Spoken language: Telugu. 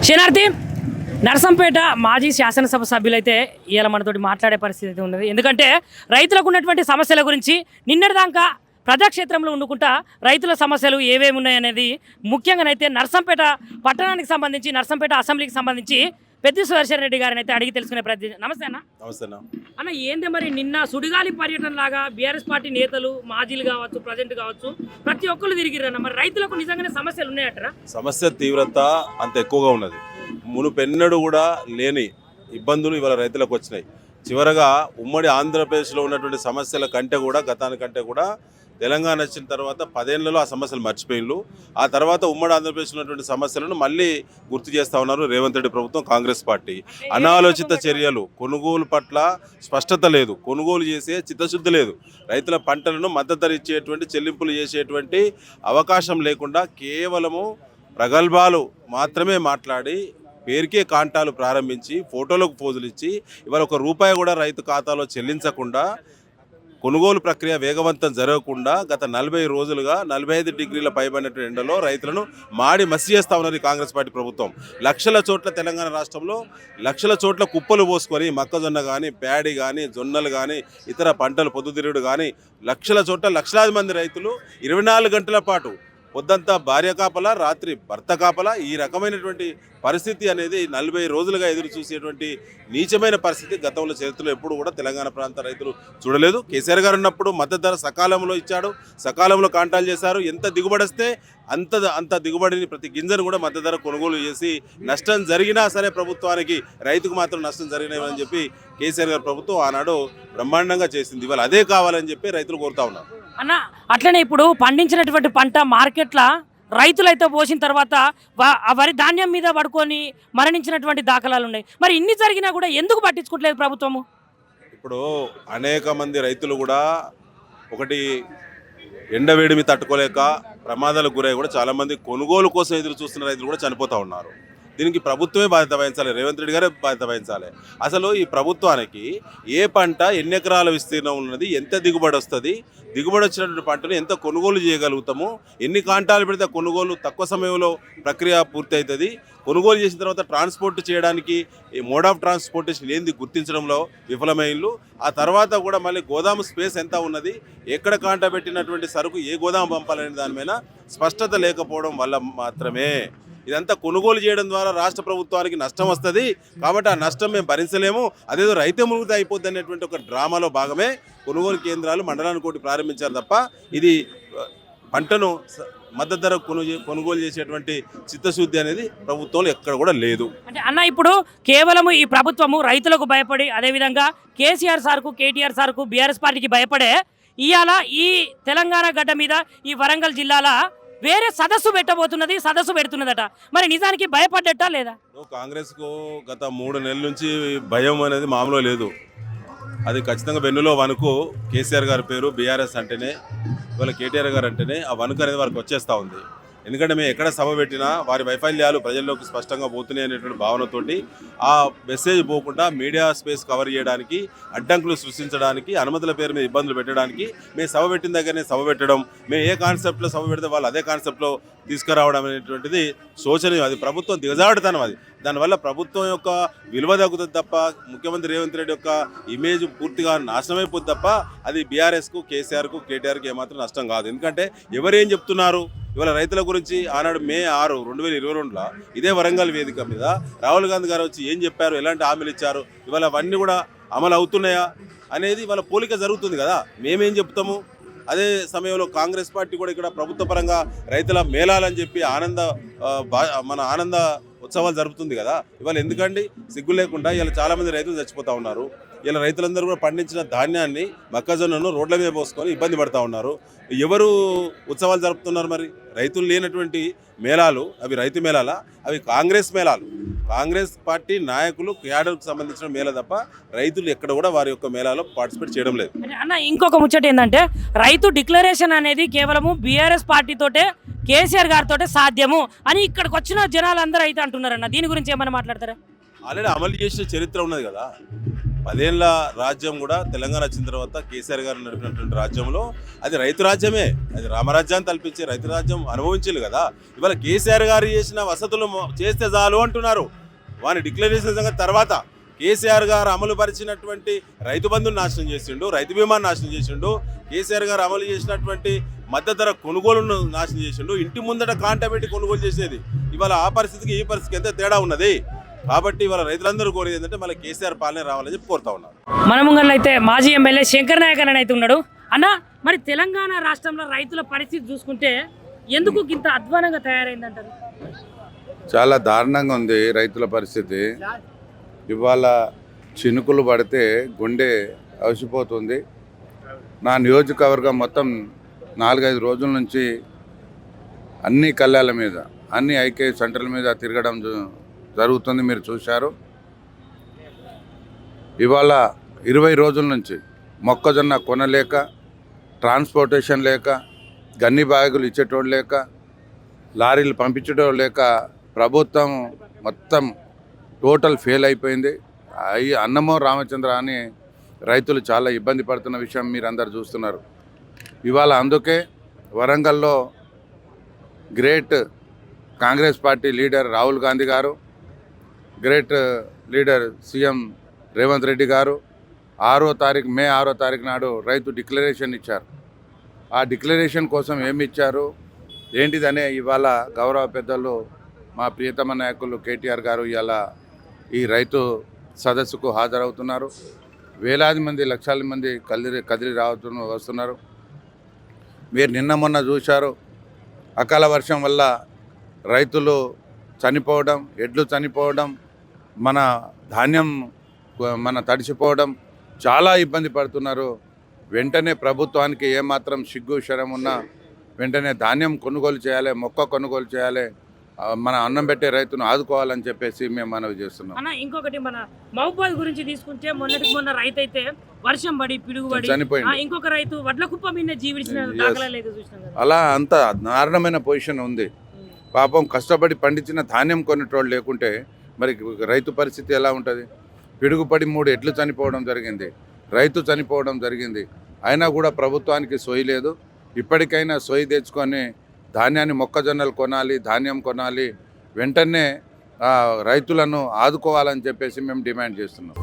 శనార్థి నర్సంపేట మాజీ శాసనసభ సభ్యులైతే ఇవాళ మనతోటి మాట్లాడే పరిస్థితి అయితే ఉన్నది. ఎందుకంటే రైతులకు ఉన్నటువంటి సమస్యల గురించి నిన్నటిదాకా ప్రజాక్షేత్రంలో ఉండుకుంటా రైతుల సమస్యలు ఏవేమి ఉన్నాయనేది ముఖ్యంగానైతే నర్సంపేట పట్టణానికి సంబంధించి నర్సంపేట అసెంబ్లీకి సంబంధించి పెద్ది సుదర్శన్ రెడ్డి గారిని అయితే అడిగి తెలుసుకునే ప్రయత్నం. నమస్తే అన్న. నమస్తే అన్న. అన్న ఏంది మరి నిన్న సుడిగాలి పర్యటన లాగా బీఆర్ఎస్ పార్టీ నేతలు మాజీలు కావచ్చు ప్రజెంట్ కావచ్చు ప్రతి ఒక్కరు తిరిగిరన్న, మరి రైతులకు నిజంగానే సమస్యలు ఉన్నాయటరా? సమస్య తీవ్రత అంత ఎక్కువగా ఉన్నది. మునుపెన్నడూ కూడా లేని ఇబ్బందులు ఇవాళ రైతులకు వచ్చినాయి. చివరగా ఉమ్మడి ఆంధ్రప్రదేశ్లో ఉన్నటువంటి సమస్యల కంటే కూడా గతానికంటే కూడా తెలంగాణ వచ్చిన తర్వాత 10 ఏళ్లలో ఆ సమస్యలు మర్చిపోయిన్లు. ఆ తర్వాత ఉమ్మడి ఆంధ్రప్రదేశ్లో ఉన్నటువంటి సమస్యలను మళ్ళీ గుర్తు చేస్తూ ఉన్నారు రేవంత్ రెడ్డి ప్రభుత్వం, కాంగ్రెస్ పార్టీ. అనాలోచిత చర్యలు, కొనుగోలు పట్ల స్పష్టత లేదు, కొనుగోలు చేసే చిత్తశుద్ధి లేదు, రైతుల పంటలను మద్దతు ధర ఇచ్చేటువంటి చెల్లింపులు చేసేటువంటి అవకాశం లేకుండా కేవలము ప్రగల్భాలు మాత్రమే మాట్లాడి పేరుకే కాంటాలు ప్రారంభించి ఫోటోలకు పోజులు ఇచ్చి ఇవాళ ₹1 కూడా రైతు ఖాతాలో చెల్లించకుండా కొనుగోలు ప్రక్రియ వేగవంతం జరగకుండా గత 40 రోజులుగా 45 డిగ్రీల పైబడినటువంటి ఎండలో రైతులను మాడి మసి చేస్తూ ఉన్నారు ఈ కాంగ్రెస్ పార్టీ ప్రభుత్వం. లక్షల చోట్ల తెలంగాణ రాష్ట్రంలో లక్షల చోట్ల కుప్పలు పోసుకొని మొక్కజొన్న కానీ ప్యాడీ కానీ జొన్నలు కానీ ఇతర పంటలు పొద్దుతిరుగుడు కానీ లక్షల చోట్ల లక్షలాది మంది రైతులు 24 గంటల పాటు పొద్దంతా భార్య కాపలా రాత్రి భర్త కాపలా ఈ రకమైనటువంటి పరిస్థితి అనేది 40 రోజులుగా ఎదురు చూసేటువంటి నీచమైన పరిస్థితి గతంలో చరిత్రలో ఎప్పుడు కూడా తెలంగాణ ప్రాంత రైతులు చూడలేదు. కేసీఆర్ గారు ఉన్నప్పుడు మద్దతు ధర సకాలంలో ఇచ్చాడు, సకాలంలో కాంటాలు చేశారు. ఎంత దిగుబడి వస్తే అంత దిగుబడిని ప్రతి గింజను కూడా మద్దతు ధర కొనుగోలు చేసి నష్టం జరిగినా సరే ప్రభుత్వానికి రైతుకు మాత్రం నష్టం జరిగినాయని చెప్పి కేసీఆర్ గారు ప్రభుత్వం ఆనాడు బ్రహ్మాండంగా చేసింది. ఇవాళ అదే కావాలని చెప్పి రైతులు కోరుతా ఉన్నారు. అన్న అట్లనే ఇప్పుడు పండించినటువంటి పంట మార్కెట్లో రైతులైతే పోసిన తర్వాత ఆ వరి ధాన్యం మీద పడుకొని మరణించినటువంటి దాఖలాలు ఉన్నాయి. మరి ఇన్ని జరిగినా కూడా ఎందుకు పట్టించుకోవట్లేదు ప్రభుత్వము? ఇప్పుడు అనేక మంది రైతులు కూడా ఒకటి ఎండవేడిమి తట్టుకోలేక ప్రమాదాలకు గురై కూడా చాలామంది కొనుగోలు కోసం ఎదురు చూస్తున్న రైతులు కూడా చనిపోతూ ఉన్నారు. దీనికి ప్రభుత్వమే బాధ్యత వహించాలి, రేవంత్ రెడ్డి గారే బాధ్యత వహించాలి. అసలు ఈ ప్రభుత్వానికి ఏ పంట ఎన్ని ఎకరాల విస్తీర్ణం ఉన్నది, ఎంత దిగుబడి వస్తుంది, దిగుబడి వచ్చినటువంటి పంటను ఎంత కొనుగోలు చేయగలుగుతాము, ఎన్ని కాంటాలు పెడితే కొనుగోలు తక్కువ సమయంలో ప్రక్రియ పూర్తి అవుతుంది, కొనుగోలు చేసిన తర్వాత ట్రాన్స్పోర్ట్ చేయడానికి మోడ్ ఆఫ్ ట్రాన్స్పోర్టేషన్ ఏంది గుర్తించడంలో విఫలమైనలు. ఆ తర్వాత కూడా మళ్ళీ గోదాము స్పేస్ ఎంత ఉన్నది, ఎక్కడ కాంటా పెట్టినటువంటి సరుకు ఏ గోదాము పంపాలనే దాని మీద స్పష్టత లేకపోవడం వల్ల మాత్రమే ఇదంతా కొనుగోలు చేయడం ద్వారా రాష్ట్ర ప్రభుత్వానికి నష్టం వస్తుంది. కాబట్టి ఆ నష్టం మేము భరించలేము, అదేదో రైతే మునుగుతే అయిపోద్ది అనేటువంటి ఒక డ్రామాలో భాగమే కొనుగోలు కేంద్రాలు మండలానికి ఒకటి ప్రారంభించారు తప్ప ఇది పంటను మద్దతు ధర కొనుగోలు చేసేటువంటి చిత్తశుద్ధి అనేది ప్రభుత్వంలో ఎక్కడ కూడా లేదు. అంటే అన్న ఇప్పుడు కేవలం ఈ ప్రభుత్వము రైతులకు భయపడి అదేవిధంగా కేసీఆర్ సార్కు కేటీఆర్ సార్కు బీఆర్ఎస్ పార్టీకి భయపడే ఇవాళ ఈ తెలంగాణ గడ్డ మీద ఈ వరంగల్ జిల్లాల వేరే సదస్సు పెట్టబోతున్నది, సదస్సు పెడుతున్నదట. మరి నిజానికి భయపడ్డట్టా లేదా? కాంగ్రెస్కు గత 3 నెలల నుంచి భయం అనేది మామూలు లేదు. అది ఖచ్చితంగా వెన్నులో వణుకు. కేసీఆర్ గారి పేరు బీఆర్ఎస్ అంటేనే ఇవాళ కేటీఆర్ గారు అంటేనే ఆ వణుకు అనేది వారికి వచ్చేస్తూ ఉంది. ఎందుకంటే మేము ఎక్కడ సభ పెట్టినా వారి వైఫల్యాలు ప్రజల్లోకి స్పష్టంగా పోతున్నాయి అనేటువంటి భావనతోటి ఆ మెసేజ్ పోకుండా మీడియా స్పేస్ కవర్ చేయడానికి, అడ్డంకులు సృష్టించడానికి, అనుమతుల పేరు మీద ఇబ్బందులు పెట్టడానికి మేము సభ పెట్టిన దగ్గరనే సభ పెట్టడం, మేము ఏ కాన్సెప్ట్లో సభ పెడితే వాళ్ళు అదే కాన్సెప్ట్లో తీసుకురావడం అనేటువంటిది శోచనీయం. అది ప్రభుత్వం దిగజాడుతనం. అది దానివల్ల ప్రభుత్వం యొక్క విలువ తగ్గుతుంది తప్ప ముఖ్యమంత్రి రేవంత్ రెడ్డి యొక్క ఇమేజ్ పూర్తిగా నాశనమైపోతుంది తప్ప అది బీఆర్ఎస్కు కేసీఆర్కు కేటీఆర్కు ఏమాత్రం నష్టం కాదు. ఎందుకంటే ఎవరేం చెప్తున్నారు ఇవాళ రైతుల గురించి ఆనాడు మే 6, 2022లో ఇదే వరంగల్ వేదిక మీద రాహుల్ గాంధీ గారు వచ్చి ఏం చెప్పారు, ఎలాంటి హామీలు ఇచ్చారు, ఇవాళ అవన్నీ కూడా అమలు అవుతున్నాయా అనేది ఇవాళ పోలిక జరుగుతుంది కదా. మేమేం చెప్తాము? అదే సమయంలో కాంగ్రెస్ పార్టీ కూడా ఇక్కడ ప్రభుత్వ పరంగా రైతుల మేళాలని చెప్పి మన ఆనంద ఉత్సవాలు జరుపుతుంది కదా. ఇవాళ ఎందుకండి సిగ్గు లేకుండా ఇలా చాలామంది రైతులు చచ్చిపోతూ ఉన్నారు. ఇలా రైతులందరూ కూడా పండించిన ధాన్యాన్ని మొక్కజొన్నను రోడ్ల మీద పోసుకొని ఇబ్బంది పడుతూ ఉన్నారు. ఎవరు ఉత్సవాలు జరుపుతున్నారు? మరి రైతులు లేనటువంటి మేళాలు అవి రైతు మేళాలా? అవి కాంగ్రెస్ మేళాలు, కాంగ్రెస్ పార్టీ నాయకులు క్యాడర్కు సంబంధించిన మేళ తప్ప రైతులు ఎక్కడ కూడా వారి యొక్క మేళాలో పార్టిసిపేట్ చేయడం లేదు. అన్న ఇంకొక ముచ్చట ఏంటంటే రైతు డిక్లరేషన్ అనేది కేవలము బీఆర్ఎస్ పార్టీతోటే కేసీఆర్ గారితో సాధ్యము అని ఇక్కడికి వచ్చిన జనాలు అందరూ అయితే అంటున్నారన్న. దీని గురించి ఏమైనా మాట్లాడతారా? ఆల్రెడీ అమలు చేసిన చరిత్ర ఉన్నది కదా. 10 ఏళ్ల రాజ్యం కూడా తెలంగాణ వచ్చిన తర్వాత కేసీఆర్ గారు నడిపినటువంటి రాజ్యంలో అది రైతు రాజ్యమే. అది రామరాజ్యాన్ని తలపించి రైతు రాజ్యం అనుభవించారు కదా. ఇవాళ కేసీఆర్ గారు చేసిన వసతులు చేస్తే చాలు అంటున్నారు. వాని డిక్లరేషన్ సంగతి తర్వాత కేసీఆర్ గారు అమలు పరిచినటువంటి రైతు బంధువులు నాశనం చేసిండు, రైతు బీమాను నాశనం చేసిండు, కేసీఆర్ గారు అమలు చేసినటువంటి మద్దతు ధర కొనుగోలును నాశనం చేసిండు. ఇంటి ముందట కాంట పెట్టి కొనుగోలు చేసేది. ఇవాళ ఆ పరిస్థితికి ఈ పరిస్థితికి ఎంత తేడా ఉన్నది. కాబట్టి ఇవాళ రైతులందరూ కోరేది ఏంటంటే మళ్ళీ కేసీఆర్ పాలన రావాలని చెప్పి కోరుతా ఉన్నారు. మన ముంగళ్ళు అయితే మాజీ ఎమ్మెల్యే శంకర్ నాయక్ అని అయితే ఉన్నాడు. అన్న, మరి తెలంగాణ రాష్ట్రంలో రైతుల పరిస్థితి చూసుకుంటే ఎందుకు ఇంత అధ్వానంగా తయారైందంటారు? చాలా దారుణంగా ఉంది రైతుల పరిస్థితి. ఇవాళ చినుకులు పడితే గుండె అలసిపోతుంది. నా నియోజకవర్గం మొత్తం 4-5 రోజుల నుంచి అన్ని కళ్యాల మీద, అన్ని ఐకే సెంటర్ల మీద తిరగడం జరుగుతుంది. మీరు చూశారు. ఇవాళ 20 రోజుల నుంచి మొక్కజొన్న కొనలేక, ట్రాన్స్పోర్టేషన్ లేక, గన్ని బ్యాగులు ఇచ్చేటోడు లేక, లారీలు పంపించేటోడు లేక ప్రభుత్వం మొత్తం టోటల్ ఫెయిల్ అయిపోయింది. అన్నమో రామచంద్ర అని రైతులు చాలా ఇబ్బంది పడుతున్న విషయం మీరు అందరు చూస్తున్నారు. ఇవాళ అందుకే వరంగల్లో great Congress party leader Rahul Gandhi గారు, great leader CM Revanth Reddy గారు మే 6వ తారీఖు నాడు రైతు డిక్లరేషన్ ఇచ్చారు. ఆ డిక్లరేషన్ కోసం ఏమి ఇచ్చారు ఏంటిదనే ఇవాళ గౌరవ పెద్దలు మా ప్రియతమ నాయకులు కేటీఆర్ గారు ఇలా ఈ రైతు సదస్సుకు హాజరవుతున్నారు. వేలాది మంది, లక్షల మంది కదిలి వస్తున్నారు. మీరు నిన్న మొన్న చూశారు, అకాల వర్షం వల్ల రైతులు చనిపోవడం, ఎడ్లు చనిపోవడం, మన ధాన్యం తడిసిపోవడం, చాలా ఇబ్బంది పడుతున్నారు. వెంటనే ప్రభుత్వానికి ఏమాత్రం సిగ్గు శరం ఉన్నా వెంటనే ధాన్యం కొనుగోలు చేయాలి, మొక్క కొనుగోలు చేయాలి, మన అన్నం పెట్టే రైతును ఆదుకోవాలని చెప్పేసి మేము మనవి చేస్తున్నాం. అన్న, ఇంకొకటి మన మహబూబాద్ గురించి తీసుకుంటే మొన్న రైతు అయితే వర్షం పడి పిడుగుపడి చనిపోయింది. ఇంకొక రైతు వడ్ల కుప్ప మీద జీవించిన దాఖలాలు అయితే చూసినాం కదా. అలా అంత దారుణమైన పొజిషన్ ఉంది. పాపం కష్టపడి పండించిన ధాన్యం కొనేటోళ్ళు లేకుంటే మరి రైతు పరిస్థితి ఎలా ఉంటుంది? పిడుగుపడి 3 ఎడ్లు చనిపోవడం జరిగింది, రైతు చనిపోవడం జరిగింది. అయినా కూడా ప్రభుత్వానికి సొయ్యి లేదు. ఇప్పటికైనా సొయ్యి తెచ్చుకొని ధాన్యాన్ని, మొక్కజొన్నలు కొనాలి, ధాన్యం కొనాలి, వెంటనే రైతులను ఆదుకోవాలని చెప్పేసి మేము డిమాండ్ చేస్తున్నాం.